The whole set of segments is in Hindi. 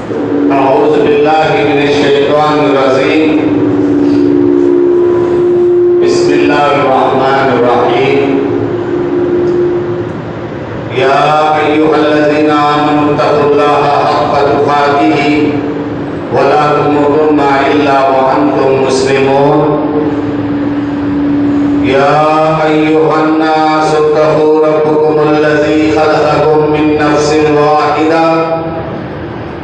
अऊज़ु बिल्लाहि मिनश शैतानिर रजीम। बिस्मिल्लाहिर रहमानिर रहीम। या अय्युहल्लज़ीना आमनुत्तक़ुल्लाहा हक़्क़ तुक़ातिही व ला तमूतुन्ना इल्ला व अंतुम मुस्लिमून। या अय्युहन्नासु इत्तक़ू रब्बकुमुल्लज़ी ख़लक़कुम मिन नफ्सिन वाहिदा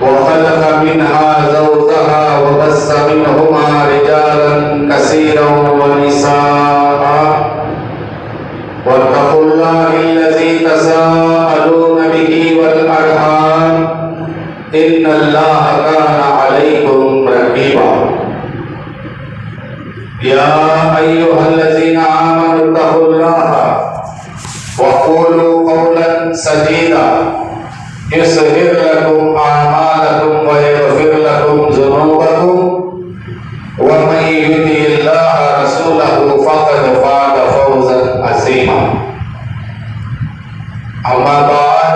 वख़लक़ मिन्हा ज़ौजहा वबस्स मिनहुमा रिजालन कसीरन व निसाअ वत्तक़ुल्लाहल्लज़ी तसाअलून बिही वल अर्हाम इन्नल्लाहा काना अलैकुम रक़ीबा। या अय्युहल्लज़ीना आमनुत्तक़ुल्लाहा वक़ूलू क़ौलन सदीदा युस्लिह लकुम आमालकुम व यग़फिर लकुम ज़ुनूबकुम व मन युतिइल्लाह रसूलहु फ़क़द फ़ाज़ फ़ौज़न अज़ीमा। अम्मा बाद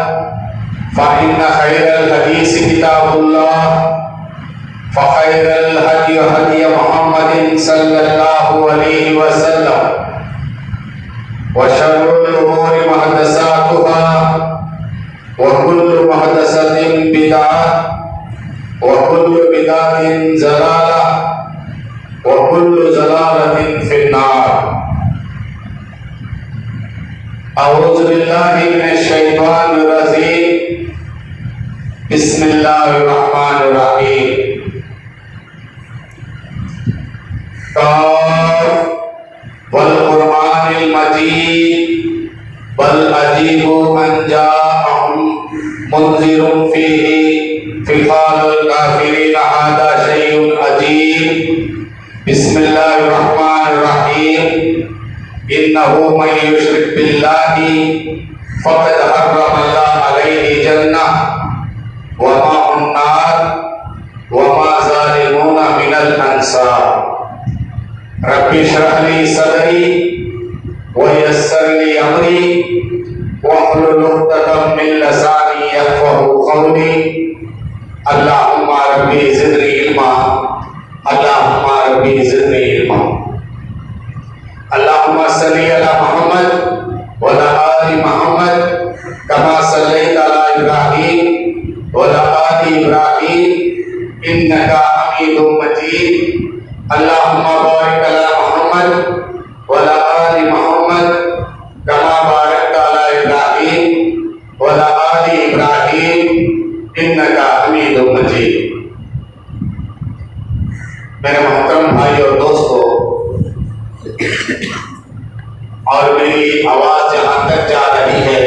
फ़इन्न खैरल हदीस किताबुल्लाह व खैरल हदी हदी मुहम्मदिन सल्लल्लाहु अलैहि वसल्लम व शर्रुल उमूरि मुहद्दसातुहा व कुल्लु मुहद्दसतिन बिदअह व कुल्लु बिदअतिन ज़लालह व कुल्लु ज़लालतिन फिन्नार। अऊज़ु बिल्लाहि मिनश शैतानिर रजीम। बिस्मिल्लाहिर रहमानिर रहीम। काफ वल कुरआनिल मजीद बल अजीबु अन जाअहुम मुनज़िरुन फीही फ़क़ालुल काफ़िरीन हाज़ा शैउन अजीब। बिस्मिल्लाहिर रहमानिर रहीम। इन्नहु मन युश्रिक बिल्लाहि फ़क़द हर्रमल्लाहु अलैहि जन्नह व माअहुन नार व मा ज़ालिमून मिनल अंसार। रब्बि इश्रह ली सदरी व यस्सिर ली अमरी वहलुल उक़दतम मिन लिसानी यफ़क़हू क़ौली। अल्लाहुम्मा रब्बी ज़िदनी इल्मा। अल्लाहुम्मा रब्बी ज़िदनी इल्मा। अल्लाहुम्मा सल्लि अला मुहम्मद व अला आलि मुहम्मद कमा सल्लैता अला इब्राहीम व अला आलि इब्राहीम इन्नका हमीदुम मजीद। अल्लाहुम्मा बारिक अला मुहम्मद व अला आलि मुहम्मद कमा बारकता अला इब्राहीम व अला आलि इब्राहीम इन्नका हमीदुम मजीद। मेरे मोहतरम भाई और दोस्तों, और मेरी आवाज जहां तक जा रही है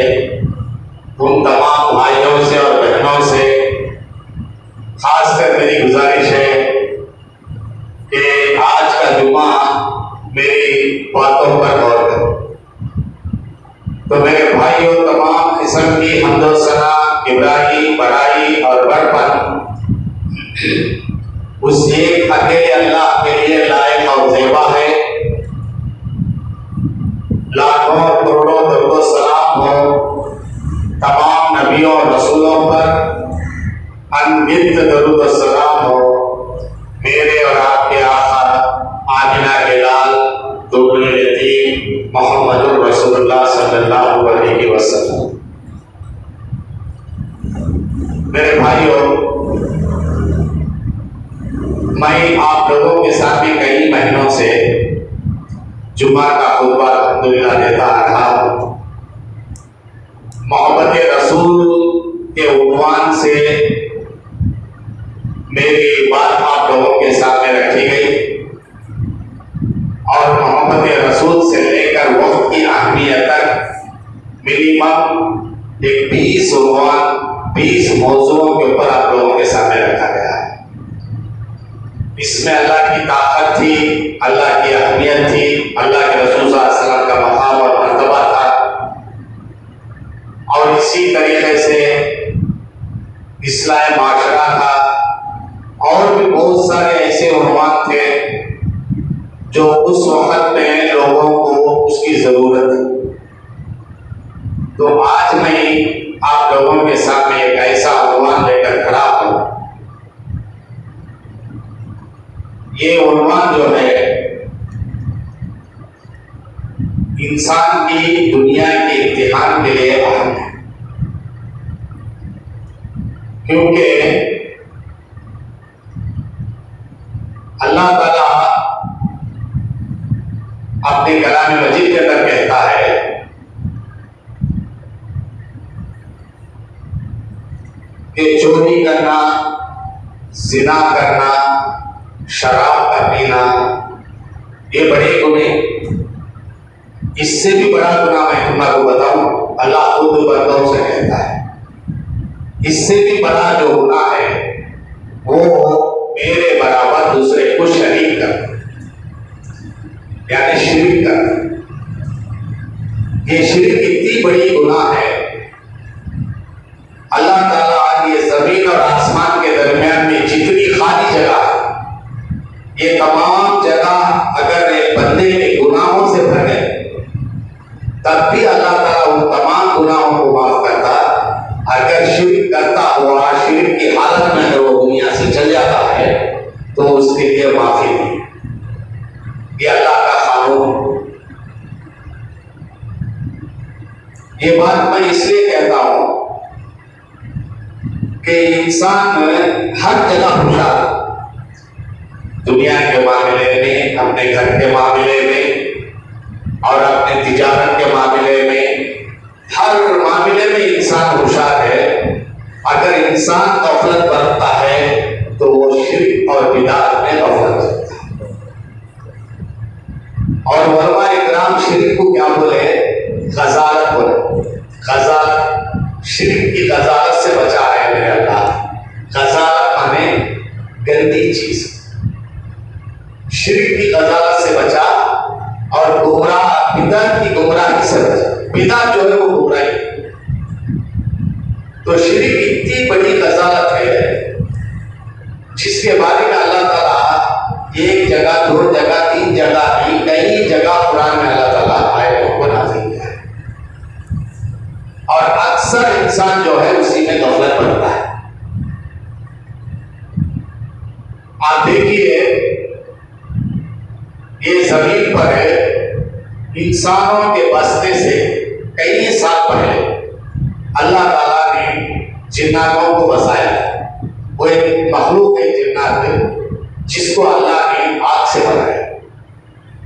उन तमाम भाइयों से और बहनों से खासकर मेरी गुजारिश है कि आज का जुमा मेरी बातों पर गौर करें। तो मेरे भाइयों, तमाम किस्म की हम्दो सना, इब्राही, बड़ाई और बड़पन उस एक अकेले अल्लाह के लिए लायक और ज़ेबा है। लाखों करोड़ों दरुद सलाम हो तमाम नबियों और रसूलों पर, अनगिनत दरुद सलाम हो मेरे और आपके आका आमिना के लाल दुर्बल यतीम मोहम्मदुर रसूलुल्लाह सल्लल्लाहु अलैहि वसल्लम। मेरे भाइयों, मैं आप लोगों के साथ भी कई महीनों से जुमा का खुतबा अल्हम्दुलिल्लाह देता आ रहा हूँ। मोहब्बत रसूल के उन्वान से मेरी बात आप लोगों के सामने रखी गई और मोहब्बत रसूल से लेकर वक्त की अहमियत तक मिनिमम एक 20 मौज़ूओं के ऊपर आप लोगों के सामने रखा गया है। इसमें अल्लाह की ताकत थी, अल्लाह की अहमियत थी, अल्लाह के रसूल सल्लल्लाहु अलैहि वसल्लम का मकाम और मर्तबा था। और इसी तरीके से इस्लाम माशरा था और भी बहुत सारे ऐसे उन्वान थे जो उस वक्त में लोगों को उसकी जरूरत थी। तो आज मैं आप लोगों के सामने एक ऐसा उन्वान लेकर खड़ा हूं ये उन्वान जो है इंसान की दुनिया के इम्तिहान के लिए अहम है, क्योंकि अल्लाह ताला अपने कलाम मजीद के अंदर कहता है कि चोरी करना, जिना करना, शराब का पीना, ये बड़े गुनाह। इससे भी बड़ा गुनाह मैं तुम्हारा बताऊं, अल्लाह खुद बंदों से कहता है, इससे भी बड़ा जो गुनाह है वो मेरे बराबर दूसरे को शरीक करना, यानी शिर्क करना। ये शिर्क इतनी बड़ी गुनाह है, अल्लाह ताला आज ये जमीन और आसमान के दरमियान में जितनी खाली जगह है, ये तमाम जगह अगर एक बंदे के गुनाहों से भर गए तब भी अल्लाह ताला उन तमाम गुनाहों को माफ करता। अगर शिर्क करता हुआ शिर्क की हालत में अगर वो दुनिया से चल जाता है तो उसके लिए माफी नहीं, ये अल्लाह का कानून। ये बात मैं इसलिए कहता हूं कि इंसान हर जगह होशियार, दुनिया के मामले में, अपने घर के मामले में और अपने तिजारत के मामले में, हर मामले में इंसान होशियार है। अगर इंसान गफलत बरतता है तो वो शिर्क और बिदात में गफलत करता है। और उलमा इकराम शिर्क को क्या बोले? गजालत बोले। गजालत, शिर्क की गजालत से बचा है मेरे अल्लाह। गजालत माने गंदी चीज, शिर्क की गजालत से बचा और गुमराह बिदअत की गुमराही से बचा। बिदअत जो है वो गुमराही, तो शिर्क इतनी बड़ी गजालत है जिसके बारे में अल्लाह ताला एक जगह, दो जगह, तीन जगह, कई जगह कुरान में अल्लाह ताला आयतों को नाज़िल किया है। और अक्सर इंसान जो है उसी में गफलत पड़ता है। आप देखिए, ये जमीन पर इंसानों के बसने से कई साल पहले अल्लाह ताला ने जिन्नातों को बसाया। वो एक मखलूक है जिन्नात, जिसको अल्लाह ने आग से बनाया,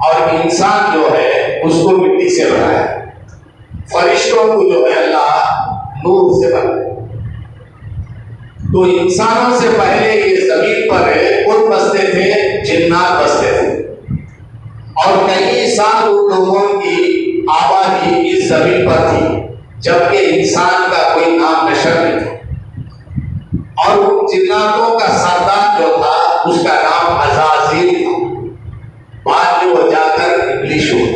और इंसान जो है उसको मिट्टी से बनाया। फरिश्तों को जो है अल्लाह नूर से बनाया। तो इंसानों से पहले ये जमीन पर कौन बसते थे? जिन्नात बसते थे। और कई साल उन लोगों की आबादी इस जमीन पर थी जबकि इंसान का कोई नाम नशर नहीं था। और उन जिन्नातों का सरदार जो था उसका नाम अज़ाज़ील था। बाद में वो जाकर इब्लीस हुआ।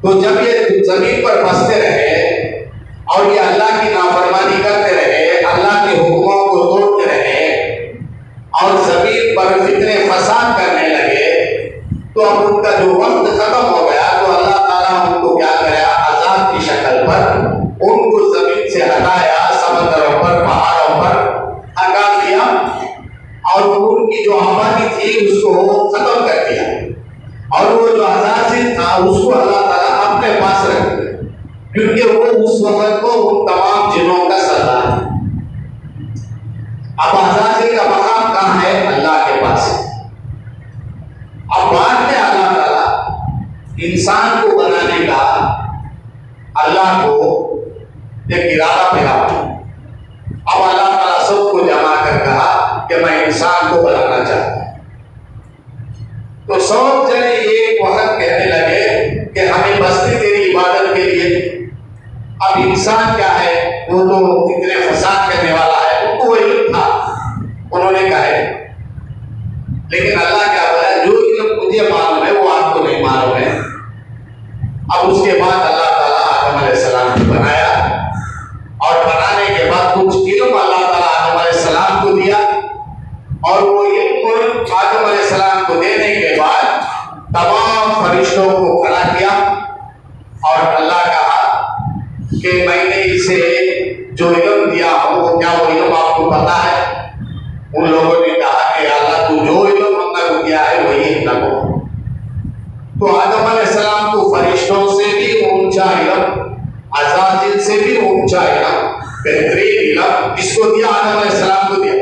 तो जब ये जमीन पर बसते रहे और ये अल्लाह की नाफरमानी करते रहे, अल्लाह के हुक्मों को तोड़ते रहे और जमीन पर फितने फसाद करने लगे, तो अब उनका जो वक्त खत्म हो गया तो अल्लाह ताला उनको क्या कराया? अजाब की शक्ल पर उनको जमीन से हटाया, समंदरों पर, पहाड़ों पर हटा दिया और उनकी जो आबादी थी उसको खत्म कर दिया। और वो जो अज़ाज़ील था उसको अल्लाह ताला अपने पास रख दिया, क्योंकि वो उस वक्त को उन तमाम जिनों का सरदार है। अब अज़ाज़ील का मकाम कहाँ है? अल्लाह के पास। अब बाद में अल्लाह ताला इंसान को बनाने का अल्लाह को एक इरादा पैदा हुआ। अब अल्लाह ताला सबको जमा कर कहा कि मैं इंसान को बनाना चाहता हूं। तो सब जने एक वक्त कहने लगे कि हमें बस्ती तेरी इबादत के लिए। अब इंसान क्या है? वो तो कितने फसाद करने वाला है, उनको वो इल्म था, उन्होंने कहा है। लेकिन अल्लाह क्या बोला? जो इल्म मुझे मालूम है वो आपको नहीं मालूम है। अब उसके बाद अल्लाह ताला आदम अलैहिस्सलाम को बनाया और बनाने के बाद कुछ इल्म अल्लाह ताला आदम अलैहिस्सलाम को दिया और वो इल्म आदम अलैहिस्सलाम को देने के बाद तमाम फरिश्तों को खड़ा किया और अल्लाह कहा कि मैंने इसे जो इल्म दिया हो क्या वो इल्म आपको पता है? उन लोगों ने कहा कि अल्लाह तू जो इल्म तो आदम अलैहिस्सलाम को फरिश्तों से भी ऊंचा इल्म, अज़ाज़िल से भी ऊंचा इल्म, बेहतरीन इल्म इसको दिया, आदम अलैहिस्सलाम को दिया।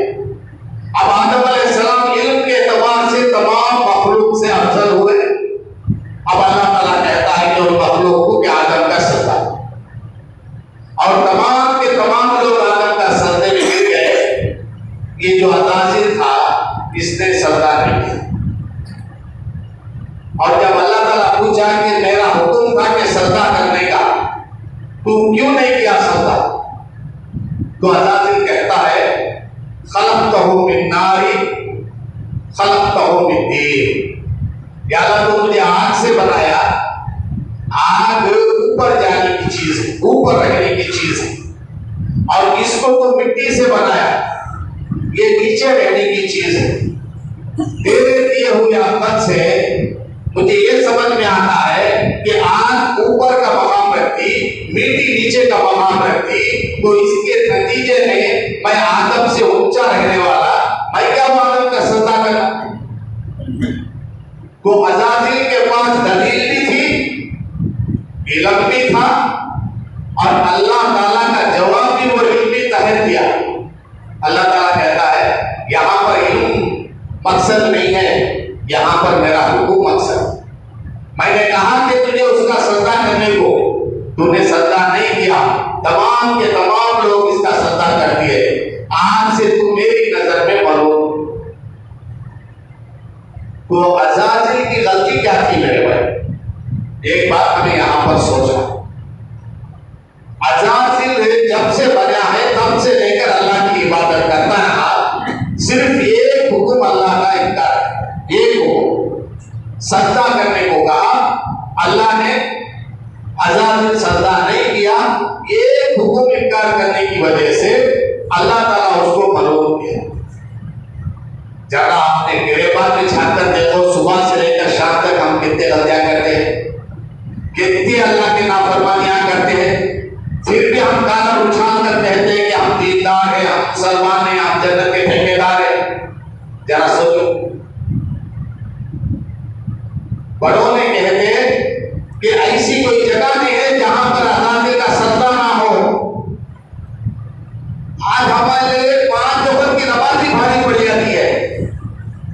अब आदम अलैहिस्सलाम इल्म के एतबार से तमाम मखलूक से अफजल हुए। अब अल्लाह ताला कहता है कि उन मखलूक को कि आदम का सजदा, और तमाम के तमाम लोग आदम का सजदे में गिर गए। ये जो अज़ाज़िल था इसने सजदा नहीं किया। और जब अल्लाह ताला पूछा कि मेरा हुक्म था कि सजदा करने का, तू क्यों नहीं किया सजदा? तो अज़ाज़िल कहता है खलक़तहु मिन नारी खलक़तहु मिन तीन, या अल्लाह तू मुझे आग से बनाया, आग ऊपर जाने की चीज है, ऊपर रहने की चीज है, और इसको तो मिट्टी से बनाया, ये नीचे रहने की चीज है। तेरे दिए हुए अकल से मुझे ये समझ में आता है कि आग ऊपर का मकाम रखती, मिट्टी नीचे का मकाम रखती, तो इसके नतीजे में मैं आदम से ऊंचा रहने वाला, मैं क्या आदम का सजदा करना? तो अज़ाज़िल के पास दलील भी थी, इल्म भी था, और अल्लाह ताला का जवाब भी वो इल्मी तहत दिया। अल्लाह ताला कहता है यहाँ पर इल्म मकसद नहीं है, यहाँ पर मेरा हुक्म मकसद। मैंने कहा कि तुझे उसका सजदा करने को, तूने सजदा नहीं किया, तमाम के तमाम लोग इसका सजदा कर दिए, आज से तू मेरी नजर में मलूम। तो अज़ाज़िल की गलती क्या थी मेरे भाई? एक बात हमें यहां पर सोचना, अज़ाज़िल जब से बना है तब से लेकर अल्लाह की इबादत करता रहा, सिर्फ एक हुक्म अल्लाह का इनकार है, एक हुक्म सजदा करने को कहा, अल्लाह ने अज़ाज़िल सजदा नहीं किया। एक हुक्म इनकार करने की वजह से अल्लाह ताला उसको मलूम किया। जरा आपने गिरेबान में झांककर देखो, सुबह से लेकर शाम तक हम कितने गलतियां करते हैं, कितनी अल्लाह की नाफरमानियां करते हैं, फिर भी हम काला उछाल कर कहते हैं कि हम दीनदार हैं, हम मुसलमान हैं, हम जन्नत के ठेकेदार हैं। जरा सोचो, बड़ों ने कहते कि ऐसी कोई जगह नहीं है जहां पर अज़ाज़िल का सजदा ना हो। आज हमारे लिए 5 वक्त की नमाज ही भारी पड़ जाती है,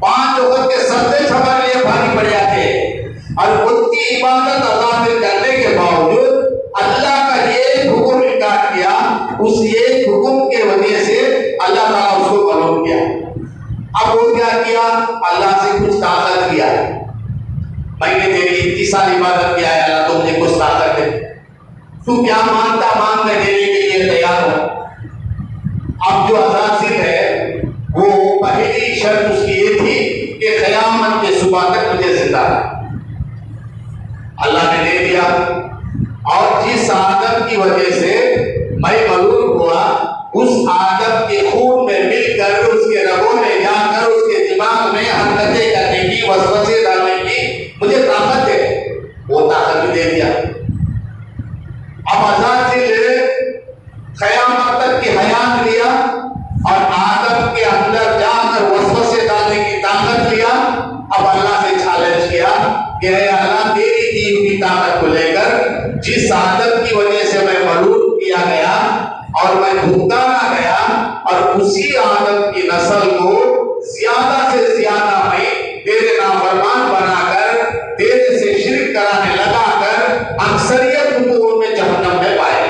5 वक्त के सजदे हमारे लिए भारी पड़ जाते हैं, और उनकी इबादत अज़ाज़िल करने के बावजूद अल्लाह का एक हुक्म इनकार किया। उस एक हुक्म के वजह से अल्लाह ताला उसको मलूम किया। अब वो क्या किया? अल्लाह से कुछ ताकत लिया, मैंने तेरी इतनी सारी इबादत किया है, अल्लाह तो मुझे कुछ ताकत दे, तू क्या मांगता मांग, मैं देने के लिए तैयार हूं। अब जो अज़ाज़िल है वो पहली शर्त उसकी ये थी कि क़यामत के सुबह तक मुझे जिंदा रखना। अल्लाह ने दे दिया, और जिस आदम की वजह से मैं मलूम हुआ, उस आदम के खून में मिलकर, उसके रगों में जाकर, उसके दिमाग में हरकतें करने की, वसवसे डालने की मुझे ताकत दे, वो ताकत भी दे दिया। अब अज़ाज़िल क़यामत तक की हयात लिया, और आदम के अंदर जाकर वसवसे डालने की ताकत लिया। अब अल्लाह से चैलेंज किया कि अल्लाह तेरी दी हुई ताकत को लेकर जिस आदम की वजह से मैं मलूम किया गया और मैं भुगताना गया, और उसी आदम की नस्ल को ज्यादा से ज्यादा मैं तेरे नाफरमान बनाकर, तेरे से शिरक कराने लगाकर अक्सरियत को उनमें जहन्नम में पाए।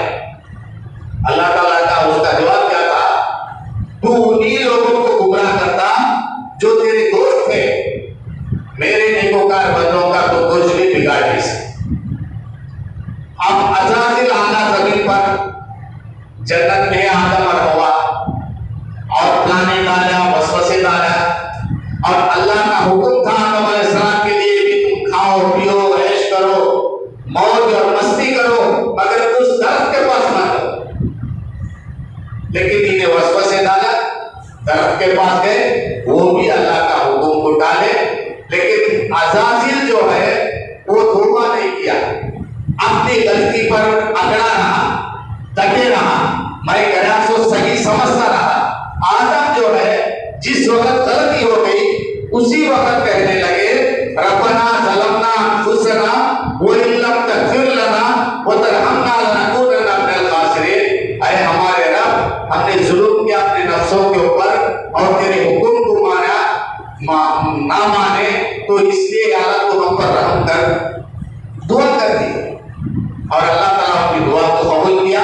अल्लाह ताला का उसका जवाब क्या था? तू उन्हीं लोगों को गुमराह करता जो तेरे दोस्त थे, मेरे नेकोकार बंदों का तो कुछ भी बिगाड़ नहीं सकता। अब अज़ाज़िल आना जमीन पर, जन्नत में आदम और हवा, और प्लाने डाला, वसवसे डाला, और अल्लाह का हुक्म था आदम अलैहिस्सलाम के लिए कि तुम खाओ पियो ऐश करो, मौज और मस्ती करो, मगर उस दर्द के पास मत करो। लेकिन इन्हें वसवसे डाला, दर्द के पास गए, वो भी अल्लाह का हुक्म को डाले। लेकिन अज़ाज़िल जो है वो तौबा नहीं किया, अपनी गलती पर अकड़ा रहा, डटे रहा, मैं गया सो सही समझता रहा। आदम जो है जिस वक्त गलती हो गई उसी वक्त कहने लगे रब्बना ज़लमना नफ्सों के ऊपर और तेरे हुक्म को ना माने, तो इसलिए अल्लाह तो हम पर रहम कर, दुआ कर दी। और अल्लाह ताला उनकी दुआ को कबूल किया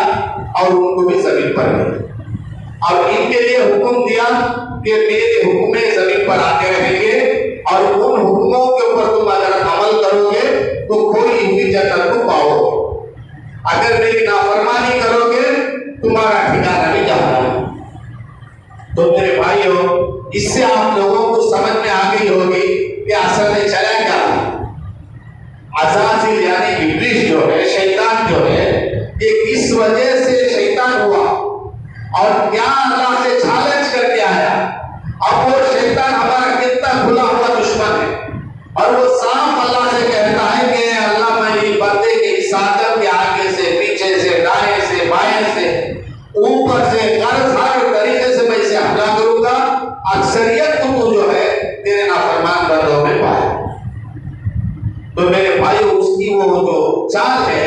और उनको भी जमीन पर लिया और इनके लिए हुक्म दिया कि मेरे हुक्म जमीन पर आते रहेंगे और उन हुक्मों के ऊपर तुम अगर अमल करोगे तो कोई हुई जन्नत को पाओगे, अगर मेरी नाफरमानी करोगे तुम्हारा ठिकाना भी जहन्नम। तो मेरे भाइयों, इससे आप लोगों को समझ में आ गई होगी कि असल में चला क्या। अज़ाज़िल यानी इब्लीस जो है, शैतान जो है, ये किस वजह से शैतान हुआ और क्या अल्लाह से चैलेंज करके आया। अब वो शैतान हमारा कितना खुला हुआ दुश्मन है और वो साफ अल्लाह से कहता है कि अल्लाह मैं ये बंदे के इस आदम के आगे से, पीछे से, दाएं से, बाएं से, ऊपर से, हर तरीके से मैं इसे हमला करूंगा। अक्सरियत को जो है तेरे नाफरमान बंदों में पाए। तो मेरे भाई, उसकी वो जो चाल है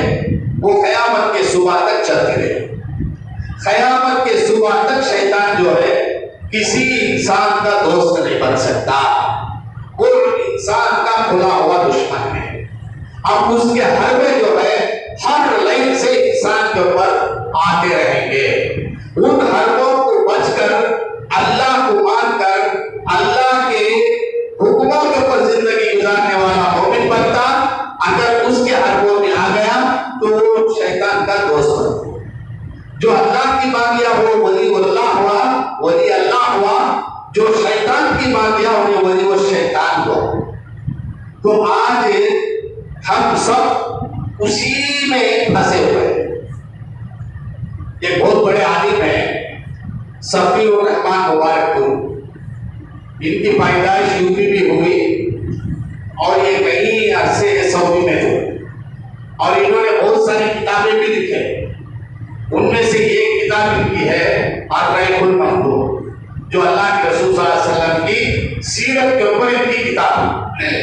वो क़यामत के सुबह तक चलती रहे। क़यामत के सुबह तक शैतान जो है किसी इंसान का दोस्त नहीं बन सकता, वो इंसान का खुला हुआ दुश्मन है। अब उसके हरबे जो है हर लाइन से इंसान के ऊपर आते रहेंगे। उन हरबों को बचकर अल्लाह को मानकर अल्लाह के हुक्मों के ऊपर जिंदगी गुजारने वाला मोमिन बनता। अगर उसके हरबों में आ गया तो वो शैतान का दोस्त बनता। जो अल्लाह की मान लिया वो वली अल्लाह हुआ, वली अल्लाह हुआ। जो शैतान की मान लिया उन्हें वली वो शैतान हुआ। तो आज हम सब उसी में फंसे हुए। एक बहुत बड़े आलिम है सफीउर रहमान मुबारकपुर, इनकी पैदाइश यूपी में हुई और ये कई अरसे सऊदी में थे और इन्होंने बहुत सारी किताबें भी लिखे। उनमें से एक किताब इनकी है अर्रहीकुल महदूर, जो अल्लाह के रसूल सल्लल्लाहु अलैहि वसल्लम की सीरत के ऊपर इनकी किताब है।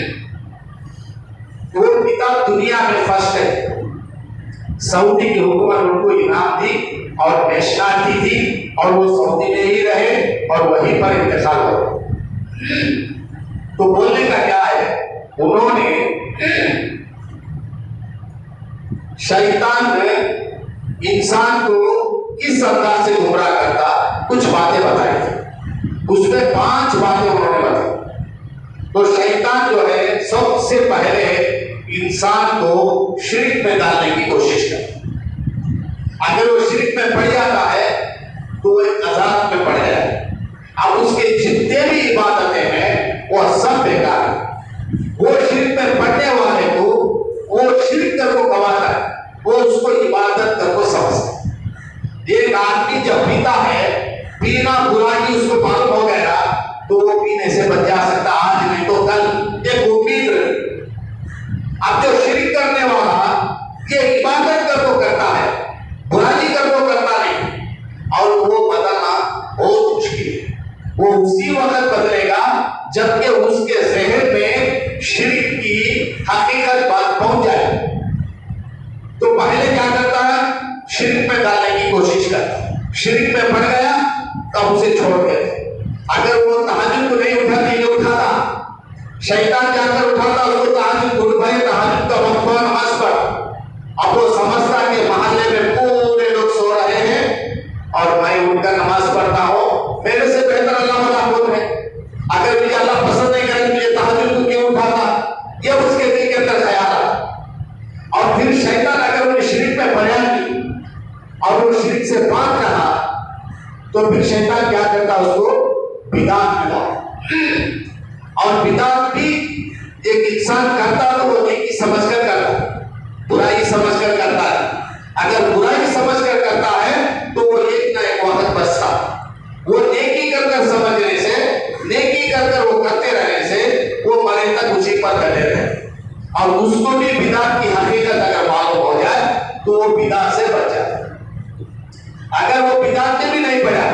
वो किताब दुनिया में फर्स्ट है। सऊदी की हुकूमत उनको इनाम दी और नेशनलिटी दी और वो सऊदी में ही रहे और वहीं पर इंतकाल हो। तो बोलने का क्या है, उन्होंने शैतान ने इंसान को किस अंदाज से गुमराह करता कुछ बातें बताई थी। उसमें 5 बातें उन्होंने बताई। तो शैतान जो है सबसे पहले इंसान को शिर्क में डालने की कोशिश करता। अगर वो शिर्क में पड़ जाता है तो वो एक अजाब में पड़ जाए। अब उसके जितने भी इबादतें हैं वो सब बेकार है। वो शिर्क में पड़ने वाले को वो शिर्क कर को गवाता है, वो उसको इबादत कर को समझता है। एक आदमी जब पीता है, पीना बुराई उसको मालूम हो गया तो वो पीने से बच जा सकता, आज नहीं तो कल, एक उम्मीद रही। अब जो शिर्क करने वाला ये इबादत कर को करता है, बुराई कर को करता नहीं, और वो बदलना बहुत मुश्किल है। वो उसी वक्त बदलेगा जबकि उसके ज़हन में शिर्क की हकीकत बात पहुंच जाए। तो पहले क्या करता है, शिर्क में डालने की कोशिश करता है। शिर्क में पड़ गया तब उसे छोड़ देते। अगर वो तहज्जुद को नहीं उठाता, शैतान जाकर उठाता उसको, तहज्जुद उठ भाई तहज्जुद का वक्त हुआ, नमाज पढ़। अब वो समझता कि मोहल्ले में पूरे लोग सो रहे हैं और मैं उठकर नमाज पढ़ता हूँ, मेरे से बेहतर अल्लाह वाला कौन है। अगर मुझे अल्लाह पसंद नहीं करे मुझे तहज्जुद को क्यों उठाता, ये उसके दिल के अंदर ख्याल आता। और फिर शैतान अगर उन्हें शिर्क में बयान की और वो शिर्क से बात रहा तो फिर शैतान क्या करता, उसको बिदात मिला। और बिदात भी एक इंसान करता तो वो नेकी समझकर करता, बुराई समझकर करता है। अगर बुराई समझकर करता है तो वो एक ना एक वक्त बचता। वो नेकी कर समझने से, नेकी कर वो करते रहने से वो मरे तक उसी पर डटे रहे। और उसको भी बिदात की हकीकत अगर मालूम हो जाए तो वो बिदात से बच जाता। अगर वो बिदात में भी नहीं पड़ा,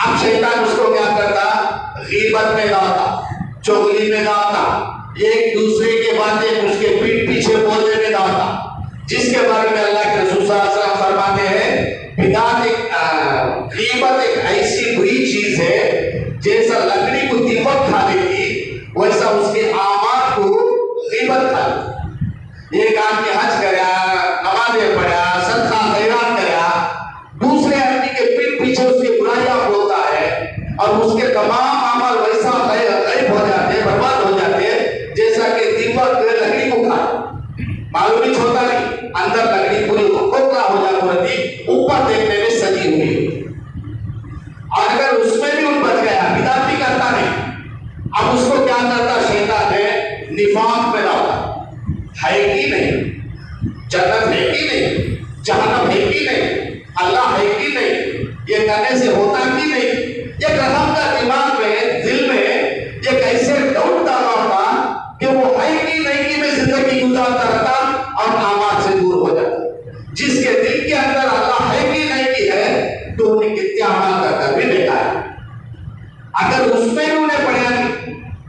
अब शैतान उसको क्या करता, गीबत में लाता, चुगली में लाता, एक दूसरे के बातें उसके पीठ पीछे बोलने में लाता, जिसके बारे में अल्लाह के रसूल सल्लल्लाहु अलैहि वसल्लम फरमाते हैं बिदात एक गीबत एक ऐसी बुरी चीज है, जैसा लकड़ी को दीपक खा लेगी वैसा उसके आमाल को गीबत खा लेगी। एक आदमी हज करा, नमाज़ें पढ़ा, सदका खैरात करा, दूसरे आदमी के पीठ पीछे उसकी बुराइयां बोलता है और उसके तमाम अमल वैसा गायब हो जाते, बर्बाद हो जाते, जैसा कि दीपक लकड़ी को खा। मालूम ही होता नहीं, अंदर लकड़ी पूरी खोखला हो जाती, ऊपर देखने में सजी हुई। और अगर उसमें भी बच गया, बिदात भी करता नहीं, अब उसको क्या करता शैतान है, निफाक में डालता। है कि नहीं, जन्नत है कि नहीं, जहन्नम है कि नहीं, अल्लाह है कि नहीं, ये करने से होता कि नहीं, ये कदम का दिमाग में, दिल में ये कैसे डाउट डाला होता कि वो है कि नहीं कि मैं जिंदगी गुजारता रहता और आमाल से दूर हो जाता। जिसके दिल के अंदर अल्लाह है कि नहीं की है, तो उन्हें कितने अमल कर भी बेकार है। अगर उसमें भी उन्हें पढ़ा नहीं,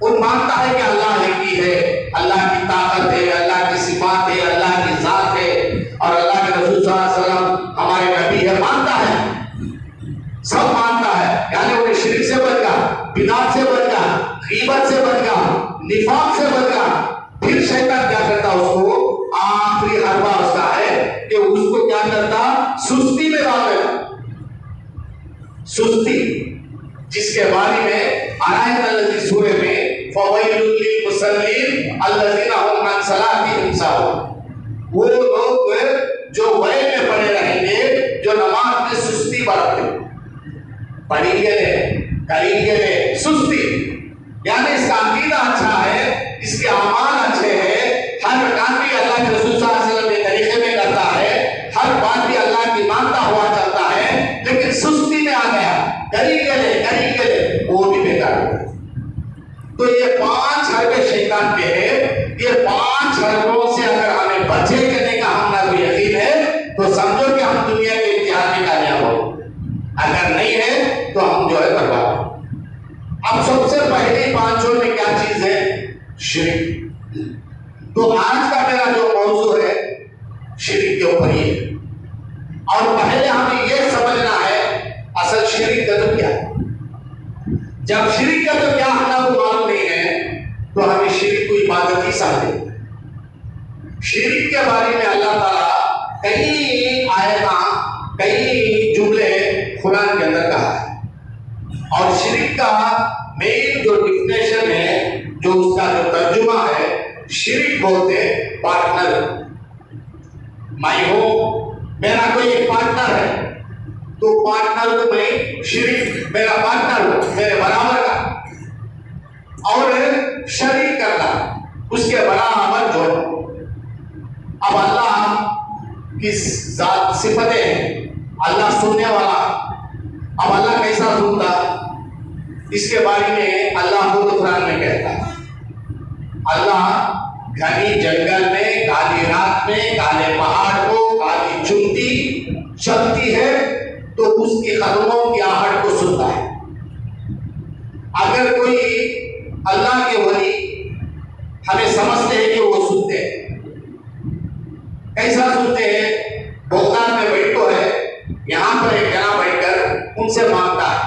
उन मानता है कि अल्लाह है की है, अल्लाह की ताकत है, अल्लाह की सिफात है, अल्लाह की जात है और अल्लाह के रसूल सल्लल्लाहु अलैहि वसल्लम हमारे नबी है, मानता है, सब मानता है। यानी उन्हें शिर्क से बच गया, बिदात से बच गया, गीबत से बच गया, निफाक से बच गया। फिर शैतान क्या करता, उसको आखिरी हरबा उसका है कि उसको क्या करता, सुस्ती में डाल देता। सुस्ती, जिसके बारे में आयत अल-लज़ी सूरे में फवैलुल लिल मुसल्लीन अल्लज़ीना हुम अन सलातिहिम साहून, वो लोग जो वैल में पड़े रहेंगे, जो नमाज में सुस्ती बरतते, पढ़ेंगे करेंगे सुस्ती। यानी इसका अकीदा अच्छा है, इसके अमाल अच्छे हैं, हर काम भी अल्लाह के रसूल सल्लल्लाहु अलैहि वसल्लम के तरीके में करता है, हर बात भी अल्लाह की मानता हुआ चलता है, लेकिन सुस्ती में आ गया, करेंगे वो भी बेकार हो गया। तो ये 5 हरबे शैतान के हैं। ये 5 हरबों से अगर हमें बचे करने का हमारा कोई यकीन है, तो समझो कि हम दुनिया के इतिहास में कामयाब हो। अगर नहीं है तो हम जो है बर्बाद। अब सबसे पहले 5 में क्या चीज है, शिर्क। तो आज का मेरा जो मौजू है शिर्क के ऊपर ही है। और पहले हमें यह समझना है असल शिर्क का तो क्या है। जब शिर्क का तो क्या हमको मालूम नहीं है, तो हमें शिर्क को इबादत ही समझे। शिर्क के बारे में अल्लाह ताला कई आयता, कई जुमले कुरान के अंदर कहा है। और शिर्क का मेन जो डिफिनेशन है, जो उसका जो तर्जुमा है, शिर्क बोलते पार्टनर। मैं हूं, मेरा कोई एक पार्टनर है, तो पार्टनर तो मैं शिर्क, मेरा पार्टनर हो, मेरे बराबर का, और शरीक करना, उसके बराबर जोड़ना। अब अल्लाह की जात सिफतें हैं, अल्लाह सुनने वाला। अब अल्लाह कैसा सुनता, इसके बारे में अल्लाह खुद कुरान में कहता है। अल्लाह घनी जंगल में, काली रात में, काले पहाड़ को काली चुनती चलती है, तो उसके कदमों की आहट को सुनता है। अगर कोई अल्लाह के वली हमें समझते हैं कि वो सुनते हैं, कैसा सुनते हैं, बोगदान में बैठो है, यहाँ पर एक जना बैठकर उनसे मांगता है,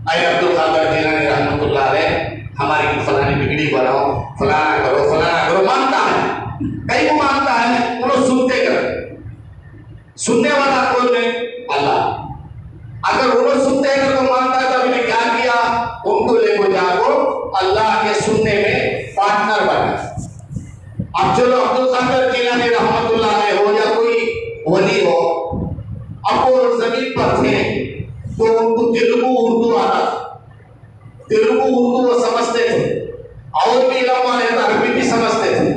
अरे अब्दुल कादिर जिलानी रहमतुल्लाह अलैह हमारी फलानी बिगड़ी बनाओ, फलाना करो, मांगता है। कई को मांगता है, उन्होंने सुनते कर, सुनने वाला कौन है, अल्लाह। अगर उन्होंने सुनते हैं तो मांगता है, तो अभी क्या किया, उनको लेको जाओ अल्लाह के सुनने में पार्टनर बना। अब चलो अब्दुल कादिर जिलानी रहमतुल्लाह अलैह हो या कोई वली हो, अब वो जमीन पर थे, तो उनको तेलुगु उर्दू आता, तेलुगु उर्दू वो समझते थे, और भी इल्म वाले अरबी भी समझते थे।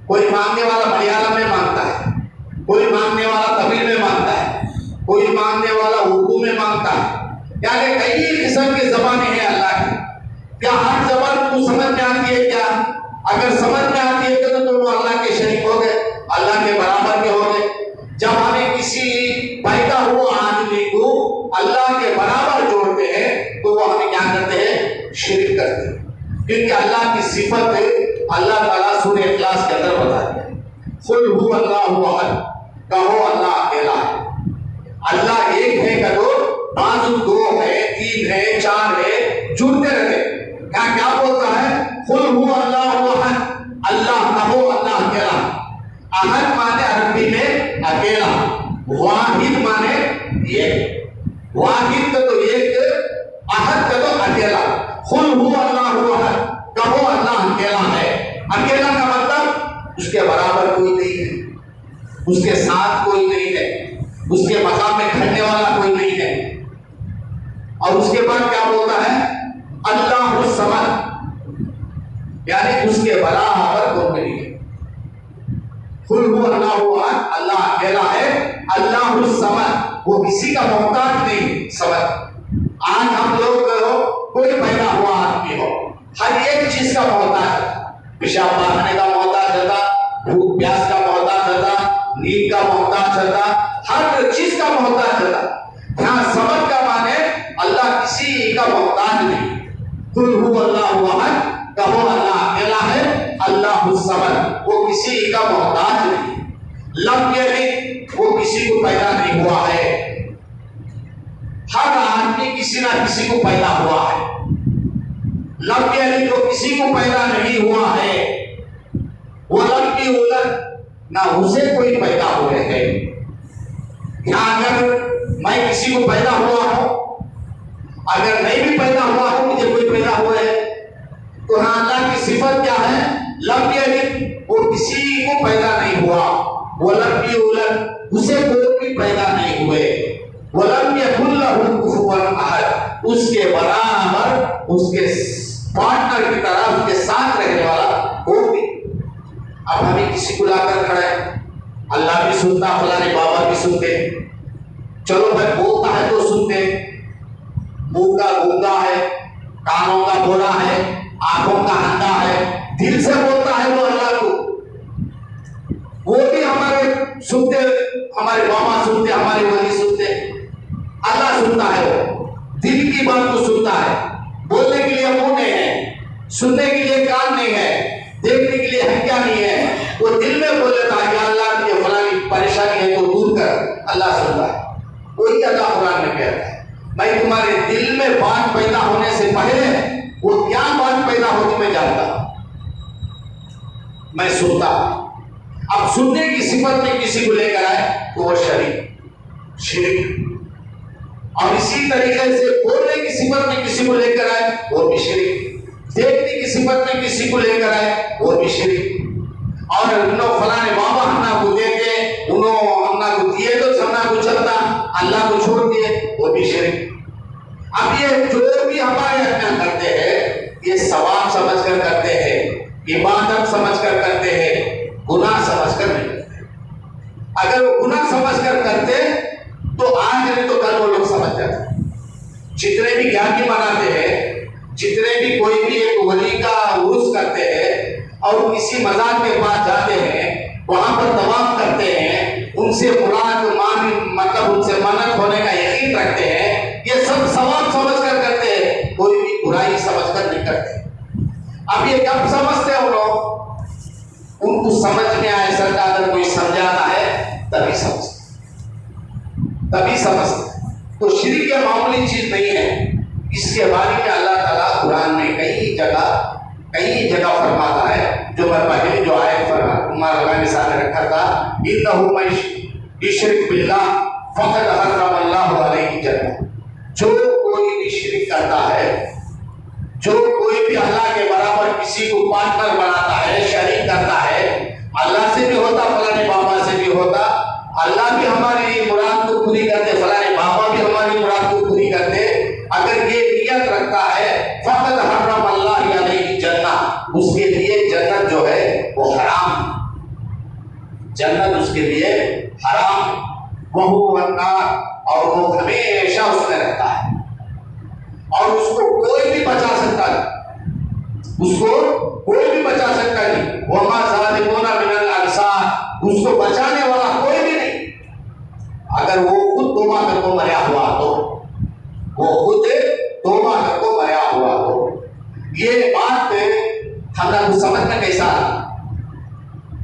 कोई मांगने वाला मलयालम में मांगता है, कोई मांगने वाला तमिल में मांगता है, कोई मांगने वाला उर्दू में मांगता है। यानी कई किस्म की जबानें हैं अल्लाह की। क्या हर जबान को समझ में आती है क्या? अगर समझ में आती है तो दोनों अल्लाह के शरीक हो गए, अल्लाह के बराबर के हो गए। जब हमें किसी पैदा हुआ आदमी को अल्लाह के बराबर जोड़ते हैं, तो वो हमें क्या करते हैं, शिर्क करते हैं। क्योंकि अल्लाह की सिफत अल्लाह ताला सूरह इखलास के अंदर बता दिया, कुल हु अल्लाहु अहद, कहो अल्लाह अकेला है। अल्लाह एक है कहो, बाजू 2 है, 3 है, 4 है, जुड़ते रहते। क्या बोलता है? कुल हु अल्लाहु अहद, अल्लाह कहो अल्लाह अकेला। अहद माने अरबी में अकेला, वाहिद माने एक, वाहिद का तो एक, अहद का तो अकेला। कुल हु अल्लाहु अहद, कहो अल्लाह अकेला है। अकेला का मतलब उसके बराबर कोई नहीं है, उसके साथ कोई नहीं है, उसके मकाम में खड़ने वाला कोई नहीं है। और उसके बाद क्या बोलता है? अल्लाहु समद, यानी उसके बराबर कोई नहीं है। कुल हु अल्लाहु अहद, अल्लाह अकेला है। अल्लाहु समद, वो किसी का मोहताज नहीं। समद, आज हम लोग कोई पैदा हुआ आदमी हो, हर एक चीज का मोहताज है। पेशाब मारने का मोहताज होता, भूख प्यास का मोहताज होता, नींद का मोहताज होता, हर चीज का मोहताज होता। यहाँ समझ का माने अल्लाह किसी का मोहताज नहीं। कुल हु अल्लाहु अहद, कहो अल्लाह अकेला है। अल्लाहु समद, वो किसी का मोहताज नहीं। लम यलिद, वो किसी को पैदा नहीं हुआ है। हर आदमी किसी ना किसी को पैदा हुआ है। लम यलिद, वो किसी को पैदा नहीं हुआ है। वो लम यूलद, ना उसे कोई पैदा हुए है। यहाँ अगर मैं किसी को पैदा हुआ हूं, अगर नहीं भी पैदा हुआ हूं, मुझे कोई पैदा हुआ है, तो हाँ अल्लाह की सिफत क्या है? लम यलिद, वो किसी को पैदा नहीं हुआ। वो लम यूलद, उसे कोई भी पैदा नहीं हुए। वो लम यकुल लहु कुफुवन अहद, उसके बराबर, उसके पार्टनर की तरह, उसके साथ रहने वाला कोई भी। अब हमें किसी को लाकर खड़ा है, अल्लाह भी सुनता, फलाने बाबा भी सुनते, चलो भाई बोलता है तो सुनते। मुंह का गूंगा है, कानों का बोला है, आंखों का अंधा है, दिल से बोलता है वो अल्लाह को, वो भी हमारे सुनते, हमारे बाबा सुनते, हमारे वली सुनते। अल्लाह सुनता है, वो दिल की बात को सुनता है। बोलने के लिए मुंह नहीं है, सुनने के लिए कान नहीं है, देखने के लिए हत्या नहीं है। वो दिल में बोल लेता है कि अल्लाह की फलानी परेशानी है तो दूर कर, अल्लाह सुनता है। वही अल्लाह कुरान में कहता है, मैं तुम्हारे दिल में बात पैदा होने से पहले वो क्या बात पैदा होती मैं जानता, मैं सुनता। अब सुनने की सिफत में किसी को लेकर आए तो वो शिरक। और इसी तरीके से बोलने की सिफत में किसी को लेकर आए वो भी शिरक, देखने की सिफत में किसी को लेकर आए वो भी शिरक। और उन्होंने फलाने बाबा हमना को देते, उन्होंने हमना को दिए तो हमना को चलता, अल्लाह को छोड़ दिए, वो भी शिरक। अब ये जो भी हमारे अपना करते हैं, ये सवाब समझकर करते हैं, इबादत समझकर करते हैं, गुनाह समझकर नहीं करते। अगर वो गुनाह समझकर करते तो आज नहीं तो कल वो लोग समझ जाते। जितने भी ज्ञानी मनाते हैं, जितने भी कोई भी एक वली का उर्स करते हैं और किसी मज़ार के पास जाते हैं, वहां पर तवाफ करते हैं, उनसे मुराद मतलब उनसे मन्नत होने का यकीन रखते हैं, ये सब सवाब समझकर करते हैं, कोई भी बुराई समझकर नहीं करते। अब ये कब समझते हैं वो लोग? उनको समझ में आए, सरकार अगर कोई समझाना है तभी समझते, तभी समझते। तो शिर्क ये मामूली चीज नहीं है। इसके बारे में अल्लाह ताला कुरान में कई जगह फरमाता है, जो मैं पहले जो आयत फरमा के सामने रखा था, इन्नहु मन युश्रिक बिल्लाह फक़द हर्रमल्लाहु अलैहि जन्नह। जो कोई भी शिर्क करता है, जो कोई भी अल्लाह के बराबर किसी को पार्टनर बनाता है, शरीक करता है, अल्लाह से भी होता, फलाने बाबा से भी होता, अल्लाह भी हमारी मुराद को पूरी करते, फलाने बाबा भी हमारी मुराद को पूरी करते, अगर ये नियत रखता है फक़द हर्रमल्लाहु अलैहि जन्नह, उसके लिए जन्नत जो है वो हराम, जन्नत उसके लिए हराम, वहु अन्नार, और वो हमेशा उसमें रहता है और उसको कोई भी बचा सकता नहीं, उसको कोई भी बचा सकता नहीं। वमा ज़ालिमूना मिनल अंसार, उसको बचाने वाला कोई भी नहीं। अगर वो खुद तौबा करके मरा हुआ तो, वो खुद तौबा करके मरा हुआ तो, ये बात हमने को समझ में कैसा,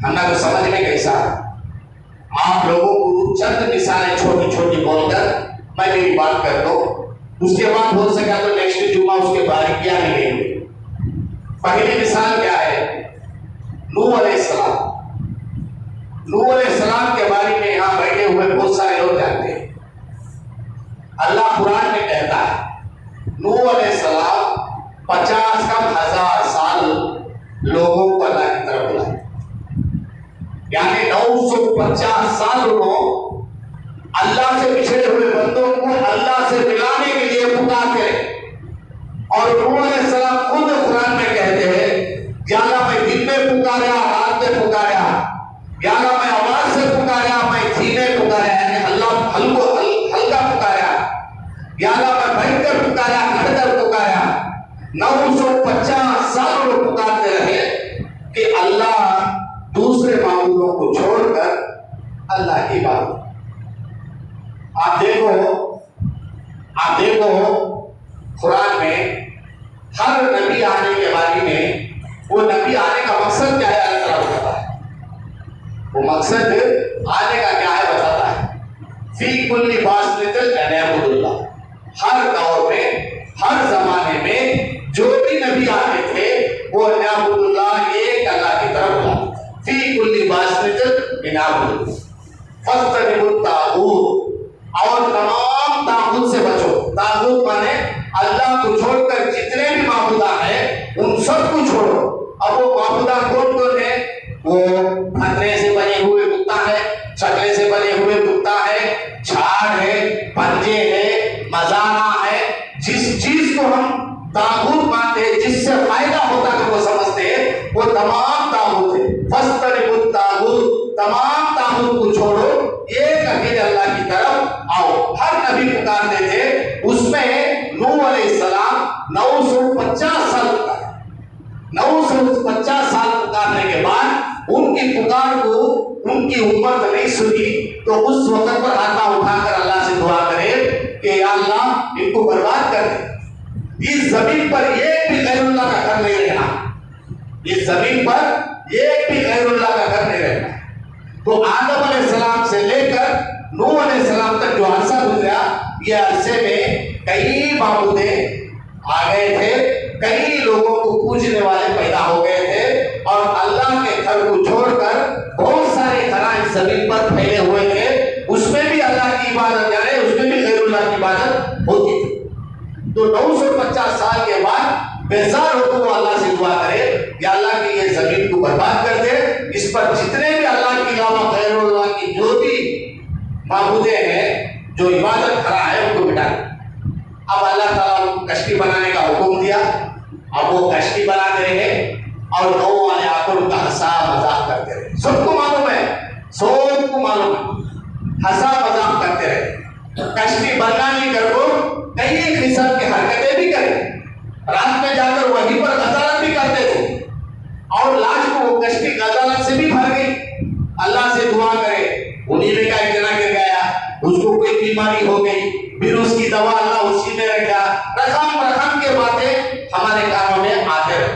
हमने को समझ में कैसा, आप लोगों को चंद मिसालें छोटी छोटी बोलकर मैं मेरी बात कर दो, उसके बाद हो सका तो नेक्स्ट जुमा उसके बारीकियां मिलेंगे। पहली मिसाल क्या है? नूह अलैहिस्सलाम। नूह अलैहिस्सलाम के बारे में यहाँ बैठे हुए बहुत सारे लोग जानते हैं। अल्लाह कुरान में कहता है नूह अलैहिस्सलाम 50,000 साल लोगों को अल्लाह की तरफ बुलाए, यानी 950 साल उन्होंने अल्लाह से पिछड़े हुए बंदों को अल्लाह से मिलाने के लिए पुकारते रहे। और नूह अलैहिस्सलाम खुद कुरान में कहते हैं या अल्लाह मैं दिन में पुकारा, रात में पुकारा, या अल्लाह मैं आवाज से पुकारा, मैं धीमे पुकारा, यानी अल्लाह हल्का पुकारा, या अल्लाह मैं भयंकर पुकारा, हटकर पुकारा। 950 साल लोग पुकारते रहे कि अल्लाह दूसरे मामूलों को छोड़कर अल्लाह की बात। आप देखो कुरान में हर नबी आने के बारे में, वो नबी आने का मकसद क्या है अल्लाह बताता है। वो मकसद आने का क्या है बताता है। फी कुल्ली बासनितल अनअबुदुल्लाह, हर दौर में हर जमाने में जो भी नबी आते थे वो अनअबुदुल्लाह, एक अल्लाह की तरफ बुलाते। फी कुल्ली बासनितल अनअबुदुल्लाह फस्तनिबुत तागूत, और तमाम तागूत से बचो। तागूत माने अल्लाह को छोड़कर जितने भी माबूदा हैं उन सबको छोड़ो। अब वो माबूदा कौन कौन है? वो खतरे से बने हुए कुत्ता है, छकले से बने हुए कुत्ता है, झाड़ है, पंजे है, मजाना है। जिस चीज को हम तागूत मानते हैं, जिससे फायदा होता है वो समझते हैं, वो तमाम तागूत है। फस्तनिबुत तागूत, तमाम तागूत को छोड़ो, एक अकेले अल्लाह की तरफ आओ। हर नबी पुकारते थे, उसमें नूह अलैहिस्सलाम 950 साल पुकारे। 950 साल पुकारने के बाद उनकी पुकार को उनकी उम्मत नहीं सुनी, तो उस वक्त पर हाथ उठाकर अल्लाह से दुआ करे कि या अल्लाह इनको बर्बाद कर दे। इस जमीन पर एक भी गैरुल्लाह का घर नहीं रहना, इस जमीन पर एक भी गैरुल्लाह का घर नहीं रहना। तो आदम अलैहिस्सलाम से लेकर नूह अलैहिस्सलाम तक जो अरसा गुजरा, ये अरसे में कई माबूदे आ गए थे, कई लोगों को पूजने वाले पैदा हो गए थे, और अल्लाह के घर को छोड़कर बहुत सारे घर इस जमीन पर फैले हुए थे। उसमें भी अल्लाह की इबादत जाने, उसमें भी गैरुल्लाह की इबादत होती थी। तो 950 साल के बाद बेजार होकर वो अल्लाह से दुआ करे, या अल्लाह की ये जमीन को बर्बाद कर दे, इस पर जितने भी अल्लाह के अलावा गैरुल्लाह की जो भी माबूदे हैं, जो इबादत खड़ा है, उनको मिटा दे। अब अल्लाह ताला उनको कश्ती बनाने का हुक्म दिया। अब वो कश्ती बनाते रहे और गाँव वाले आकर उनका हंसा मजाक करते रहे। सबको मालूम है, सबको मालूम है, हंसा मजाक करते रहे। कश्ती बनाने कर वो कई किस्म की हरकतें भी करे, रात में जाकर वहीं पर गजालत भी करते थे, और लास्ट को वो कश्ती गजालत से भी भर गई। अल्लाह से दुआ करे, उन्हीं में का एक जना गिर गया, उसको कोई बीमारी हो गई, फिर उसकी दवा अल्लाह उसी में रखा। रकम के बातें हमारे कानों में आते रहे,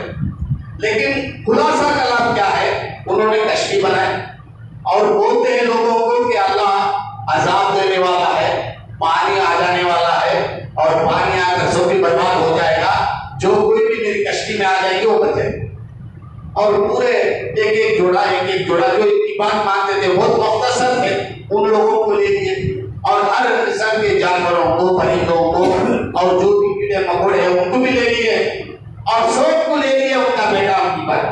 लेकिन खुलासा का लाभ क्या है? उन्होंने कश्ती बनाई और बोलते हैं लोगों को कि अल्लाह अजाब देने वाला है, पानी आ जाने वाला है, और पानी आकर सब भी बर्बाद हो जाएगा, जो कोई भी मेरी कश्ती में आ जाएगी वो बचे। और पूरे एक एक जोड़ा जो इतनी बात मानते थे, बहुत मुख्तसर थे, उन लोगों को ले लिए, और हर किस्म के जानवरों को, परिंदों को, और जो भी कीड़े मकोड़े हैं उनको भी ले लिए, और सबको ले लिए उनका बेटा उनकी बात।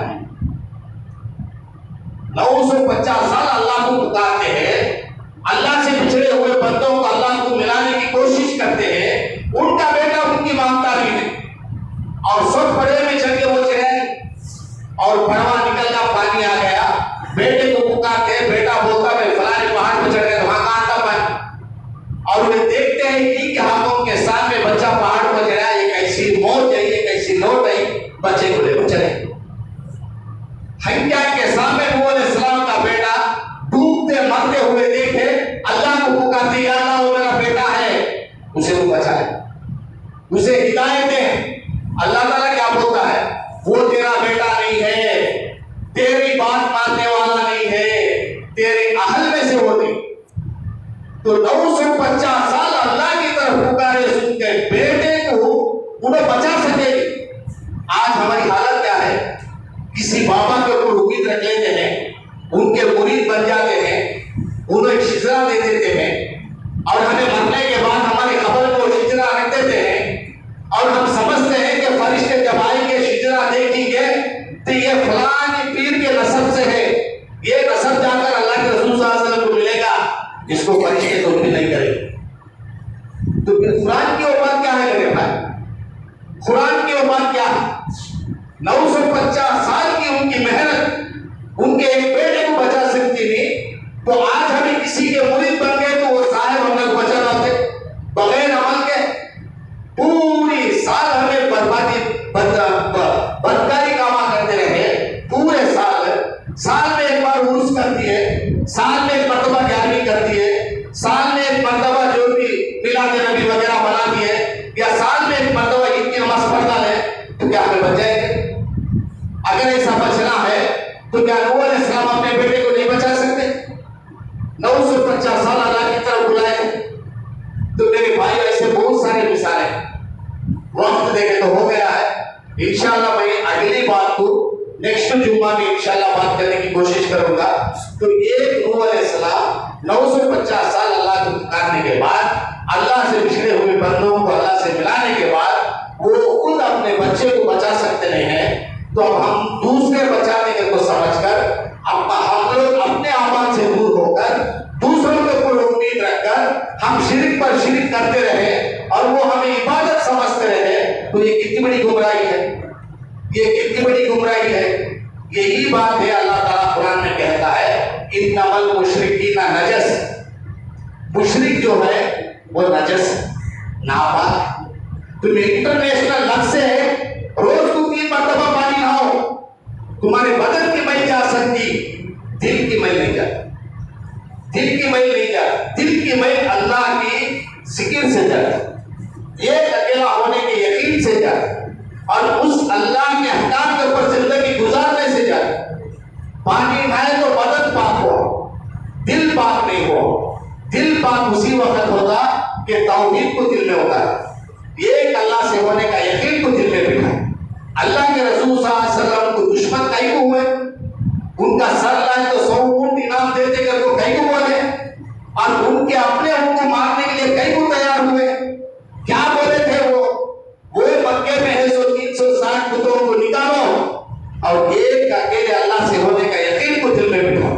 950 साल अल्लाह को पुकारते हैं, अल्लाह से पिछड़े हुए बंदों को अल्लाह को मिलाने की कोशिश करते हैं, उनका बेटा उनकी मांगता भी नहीं, और सब बड़े में चल के वो चढ़े, और बड़वा निकल का पानी आ गया, बेटे को पुकारते, बेटा बोलता मैं फलाने पहाड़ पर चढ़ गया, वहां कहां था पानी, और वे देखते हैं कि हाथों के सामने बच्चा पहाड़ पर चढ़ा, ये कैसी मौत है, ये कैसी लौट है, बच्चे को लेकर चले। हंजा के सामने नूह अलैहिस्सलाम का बेटा डूबते मरते हुए देखे, अल्लाह को पुकारते, या अल्लाह वो मेरा बेटा है, उसे वो बचाए, उसे हिदायत दे। अल्लाह ताला क्या बोलता है? वो तेरा बेटा नहीं है, तेरी बात मानने वाला नहीं है, तेरे अहल में से वो नहीं। तो 950 साल अल्लाह की आज हमारी हालत क्या है? किसी बाबा के ऊपर उम्मीद रख लेते हैं, उनके मुरीद बन जाते हैं, उन्हें शिजरा दे देते हैं और हमें मरने के बाद हमारी कब्र को शिजरा रख देते हैं और हम समझते हैं कि फरिश्ते जब आएंगे शिजरा देखेंगे तो ये फलानी पीर के नस्ब से है, ये नस्ब जाकर अल्लाह के रसूल सल्लल्लाहु अलैहि वसल्लम को मिलेगा, जिसको फरिश्ते तो भी नहीं करेंगे। तो फिर कुरान की औकात क्या है मेरे भाई? कुरान की औकात क्या है? 950 साल की उनकी मेहनत उनके एक बेटे को बचा सकती नहीं, तो आज हमें किसी के मुरीद बन गए तो वो साहब हमने बचा लाते बगैर अमल के। पूरी साल हमें बर्बादी बदकारी कामा करते रहे, पूरे साल में एक बार उर्स करती है, साल में एक मरतबा 11वीं करती है, साल में एक मरतबा जो भी मिलाद नबी वगैरह बनाती है, या साल में एक मरतबा ईद की नमाज पढ़ डाले, तो क्या हमें बच जाएंगे? अगर ऐसा बचना है तो क्या नूह अलैहिस्सलाम अपने बेटे को नहीं बचा सकते? 950 साल अल्लाह की तरफ बुलाए। तो मेरे भाई ऐसे बहुत सारे मिसालें, वक्त देखे तो हो गया है। इंशाल्लाह मैं अगली बात को नेक्स्ट जुम्मा में इंशाल्लाह बात करने की कोशिश करूंगा। तो एक नूह अलैहिस्सलाम 950 साल अल्लाह को पुकारने के बाद, अल्लाह से बिछड़े हुए बंदों को अल्लाह से मिलाने के बाद वो खुद अपने बच्चे को बचा सकते नहीं है, तो अब हम दूसरे बचाने को समझकर हम लोग अपने आमान से दूर होकर दूसरों के ऊपर उम्मीद रखकर हम शिरक पर शिरक करते रहे और वो हमें इबादत समझते रहे, तो ये कितनी बड़ी गुमराही है, ये कितनी बड़ी गुमराही है। यही बात है अल्लाह ताला कुरान में कहता है इन्नमल मुशरिकीना नजस, मुशरिक जो है वो नजस नापाक। तुम्हें इंटरनेशनल लफ्ज़ है रोज को 3 मरतबा पानी नहाओ, तुम्हारे बदन की मैल जा सकती, दिल की मैल नहीं जाती, दिल की मैल नहीं जाती। दिल की मैल अल्लाह की जिक्र से जाती, एक अकेला होने के यकीन से जाती और उस अल्लाह के अहकाम के ऊपर जिंदगी गुजारने से जाती। पानी नहाए तो बदन पाक हो, दिल पाक नहीं हो। दिल पाक उसी वक्त होगा कि तौहीद को दिल में होता है, एक अल्लाह से होने का यकीन को दिल में बिठा। अल्लाह के रसूल सल्लल्लाहु अलैहि वसल्लम को दुश्मन कई को हुए, उनका सर लाए तो 100 ऊंट इनाम दे देकर वो कई को बोले, और उनके अपने उनको मारने के लिए कई को तैयार हुए। क्या बोले थे वो मक्के में है 360 बुतों को निकालो और एक अकेले अल्लाह से होने का यकीन को दिल में बिठाओ।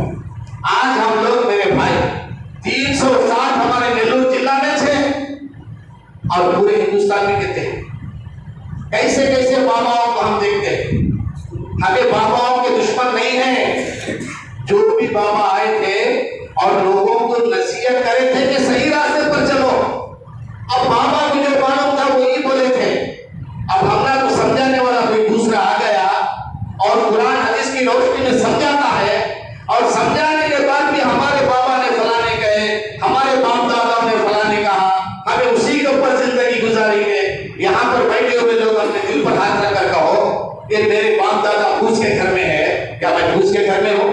आज हम लोग मेरे भाई 360 हमारे नेल्लोर जिला में थे और पूरे हिंदुस्तान में कहते हैं। कैसे कैसे बाबाओं को हम देखते हैं, हमें बाबाओं के दुश्मन नहीं है। जो भी बाबा आए थे और लोगों को नसीहत करे थे कि सही रास्ते पर चलो, अब बाबा को जो मालूम था वही बोले थे। अब हमला को समझाने वाला कोई दूसरा आ गया और कुरान हदीस की रोशनी में समझाता है, और समझाने के बाद भी हमारे बाबा ने फलाने कहे, हमारे बाप दादा ने फलाने कहा, हमें उसी के ऊपर जिंदगी गुजारेंगे। यहाँ पर बैठे हुए लोग अपने दिल पर हाथ रखकर कहो कि मेरे बाप दादा फूस के घर में है, क्या मैं फूस के घर में हूँ?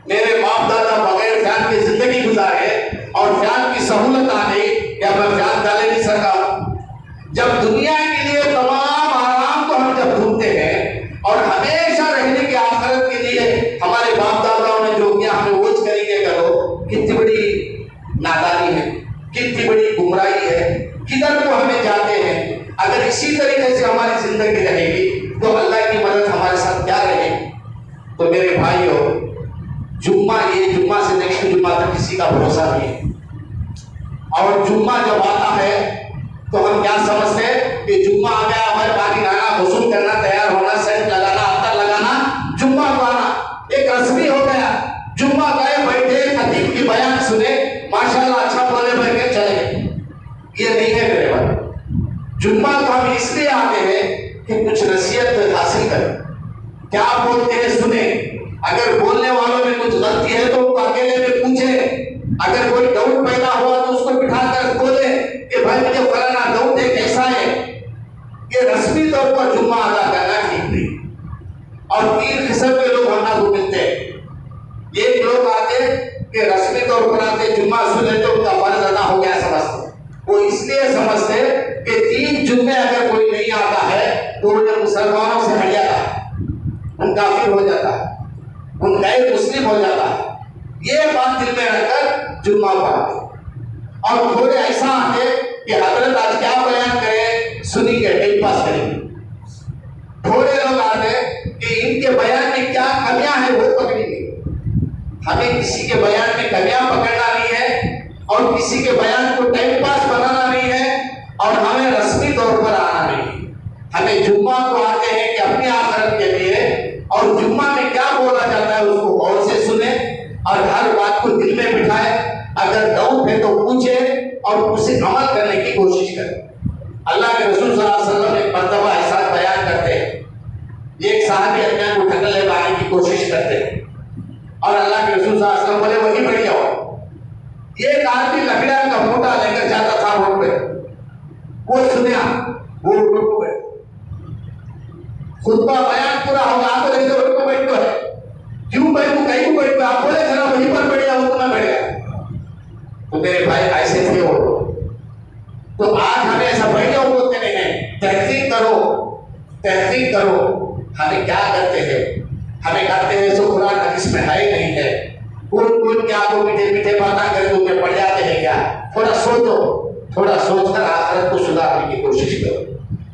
मेरे बाप दादा बगैर फैन की जिंदगी गुजारे और फैन की सहूलत आ गई, क्या मैं फैन डाले नहीं सका? जब दुनिया के लिए तमाम आराम को हम जब ढूंढते हैं और हमेशा रहने की आखिरत के लिए हमारे बाप दादाओं ने जो किया हमें वो करेंगे करो, कितनी बड़ी नादानी है, कितनी बड़ी गुमराही है, किधर को हमें जाते हैं। अगर इसी तरीके से हमारी जिंदगी रहेगी तो अल्लाह की मदद हमारे साथ क्या रहेगी? तो मेरे भाइयों, जुम्मा ये जुम्मा से नेक्स्ट जुम्मा तक किसी का भरोसा नहीं है, और जुम्मा जब आता है तो हम क्या समझते हैं कि जुम्मा आ गया, हमारे पानी लाना, गुस्ल करना, तैयार होना, सेंट लगाना, अत्तर लगाना, जुम्मा को आना एक रस्मी हो गया। जुम्मा गए, बैठे, खतीब की बयान सुने, माशाल्लाह अच्छा बोले, बैठ के चले गए। ये नहीं है मेरे भाई। जुम्मा को हम इसलिए आते हैं कि कुछ नसीहत हासिल करें, क्या बोलते हैं सुने। अगर बोलने वालों में कुछ गलती है तो उनको अकेले में पूछे, अगर कोई डाउट पैदा हुआ तो उसको बिठाकर बोले कि भाई मुझे फलाना डाउट है, कैसा है। ये रस्मी तौर पर जुम्मा अदा करना ठीक नहीं। और 3 किस्म के लोग हम को मिलते हैं। एक लोग आते कि रस्मी तौर पर आते, जुम्मा सुन लेते, उनका फर्ज अदा हो गया समझते। वो इसलिए समझते कि 3 जुम्मे अगर कोई नहीं आता है तो उन्हें मुसलमानों से हट जाता है, उन काफिर हो जाता है, उन गैर मुस्लिम हो जाता है। ये बात दिल में रखकर जुम्मा पढ़ाते और थोड़े ऐसा आते कि हजरत आज क्या बयान करें, सुनी के टाइम पास करेंगे। थोड़े लोग आते कि इनके बयान में क्या कमियां है वो पकड़ेंगे। हमें किसी के बयान में कमियां पकड़ना नहीं है और किसी के बयान को टाइम पास बनाना नहीं है और हमें रस्मी तौर पर आना नहीं है। हमें जुम्मा को आते हैं कि अपनी आखिरत के लिए, और जुम्मा में क्या बोला जाता है उसको गौर से सुने और हर बात को दिल में बिठाए। अगर डाउट है तो पूछे और उसे अमल करने की कोशिश करें। अल्लाह के रसूल सल्लल्लाहु अलैहि वसल्लम एक मर्तबा ऐसा बयान करते हैं, एक साहबी अपने को ढकल लगाने की कोशिश करते हैं और अल्लाह के रसूल सल्लल्लाहु अलैहि वसल्लम बोले वही बढ़िया हो। एक आदमी लकड़ा का मोटा लेकर जाता था रोड पे, वो सुना, वो रोड पे खुतबा बयान पूरा होगा, आपको लगे तो रोड पे बैठो है, क्यों बैठू, कहीं को बैठो, आप बोले जरा वहीं पर बैठ जाओ तो मैं बैठ गया। तो मेरे भाई ऐसे थे वो। तो आज हमें ऐसा बैठे हो बोलते नहीं है, तहकीक करो, तहकीक करो। हमें क्या करते हैं, हमें करते हैं सो कुरान हदीस में है नहीं है। कौन क्या आपको मीठे मीठे बातें कर दूंगे पड़ जाते हैं क्या? थोड़ा सोचो, थोड़ा सोचकर आखिरत को सुधारने की कोशिश करो।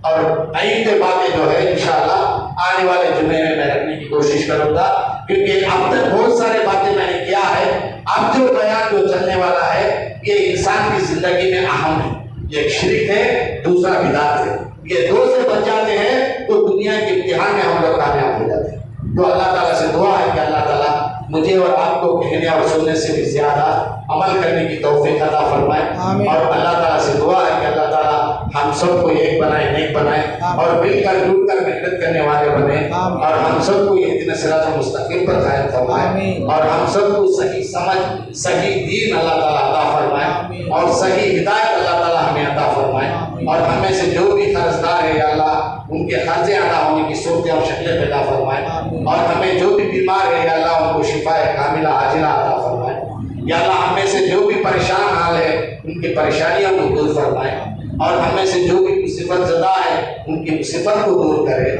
और ऐसे बातें जो है इंशाअल्लाह आने वाले जुमे में मैं रखने की कोशिश करूंगा, क्योंकि अब तक बहुत सारे बातें मैंने किया है। अब जो बयान जो चलने वाला है ये इंसान की जिंदगी में अहम है। ये एक शिरक है, दूसरा बिदात है। ये दो से बच जाते हैं तो दुनिया के इम्तिहान में हम लोग कामयाब हो जाते हैं। तो अल्लाह ताला से दुआ है कि अल्लाह ताला मुझे और आपको कहने और सुनने से भी ज्यादा अमल करने की तौफीक अता फरमाए। और अल्लाह ताला से दुआ है कि अल्लाह ताला हम सबको एक बनाए, नेक बनाए और मिलकर जुटकर मेहनत करने वाले बने और हम सबको इहदिना सिरातल मुस्तकीम पर कायम फरमाए और हम सबको सही समझ, सही दीन अल्लाह ताला अता फरमाए और सही हिदायत अल्लाह ताला हमें अता फरमाए। और हमें से जो भी कर्जदार है या अल्लाह उनके कर्जे अदा होने की सूरतें और शक्लें पैदा फरमाए और हमें जो भी बीमार है या अल्लाह उनको शिफाए कामिला आजिला अता फरमाए। या अल्लाह हमें से जो भी परेशान हाल है उनकी परेशानियों को दूर फरमाए और हमें से जो भी मुसीबत ज़दा है उनकी मुसीबत को दूर करे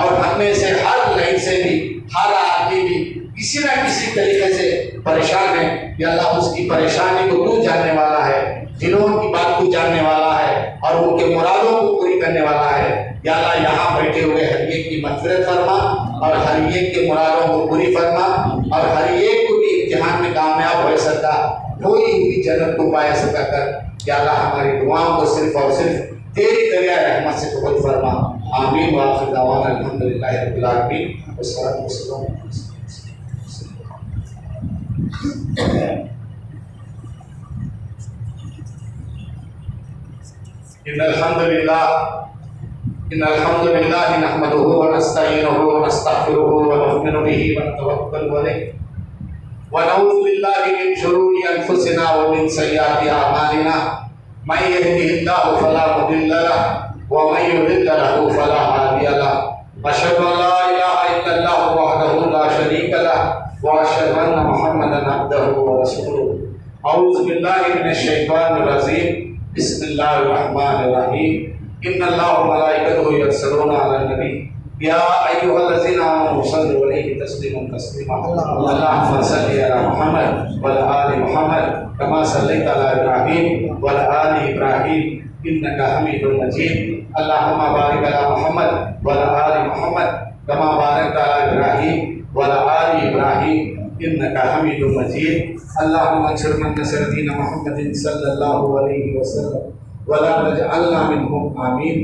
और हमें से हर लाइन से भी हर आदमी भी किसी न किसी तरीके से परेशान है या अल्लाह उसकी परेशानी को तू जानने वाला है, दिलों की बात को जानने वाला है और उनके मुरादों को पूरी करने वाला है। या अल्लाह यहाँ बैठे हुए हर एक की मग़फ़िरत फरमा और हर एक के मुरादों को पूरी फरमा और हर एक को भी इम्तिहान में कामयाब हो सका, कोई भी जन्नत को पाया सका कर। या अल्लाह हमारी दुआओं को सिर्फ और सिर्फ तेरी दरिया रहमत से कबूल फरमा। आमीन व आखिर दवाना अल्हम्दुलिल्लाहि रब्बिल आलमीन वस्सलातु वस्सलामु इन्नल हम्दुलिल्लाह नहमदुहु व नस्तईनुहु व नस्तगफिरुहु व नु'मिनु बिही व नतवक्कलु अलैहि व नऊज़ु बिल्लाहि मिन शुरूरि अनफुसिना व मिन सय्यिआति अअमालिना मन यहदिहिल्लाहु फला मुदिल्ल लहु व मन युद्लिल लहु फला हादिय लहु। अशहदु अन ला इलाहा इल्लल्लाहु वहदहु ला शरीका लहु व अशहदु अन्ना मुहम्मदन अब्दुहु व रसूलुहु। औज़ु बिल्लाहि मिनश शैतानिर रजीम। बिस्मिल्लाहिर रहमानिर रहीम। इन्नल्लाहा व मलाइकतहु यसल्लूना अलन नबी या अय्युहल्लज़ीना आमनू सल्लु अलैहि तस्लीमन तस्लीमा। अल्लाहुम्मा सल्लि अला मुहम्मद व अला आलि मुहम्मद कमा सल्लैता अला इब्राहीम व अला आलि इब्राहीम इन्नका हमीदुम मजीद। अल्लाहुम्मा बारिक अला मुहम्मद व अला आलि मुहम्मद कमा बारकता अला इब्राहीम व अला आलि इब्राहीम इन्नका हमीदुम मजीद। अल्लाहुम्मा अंसुर मन नसर दीन मुहम्मदिन सल्लल्लाहु अलैहि वसल्लम व ला तजअलना मिनहुम आमीन।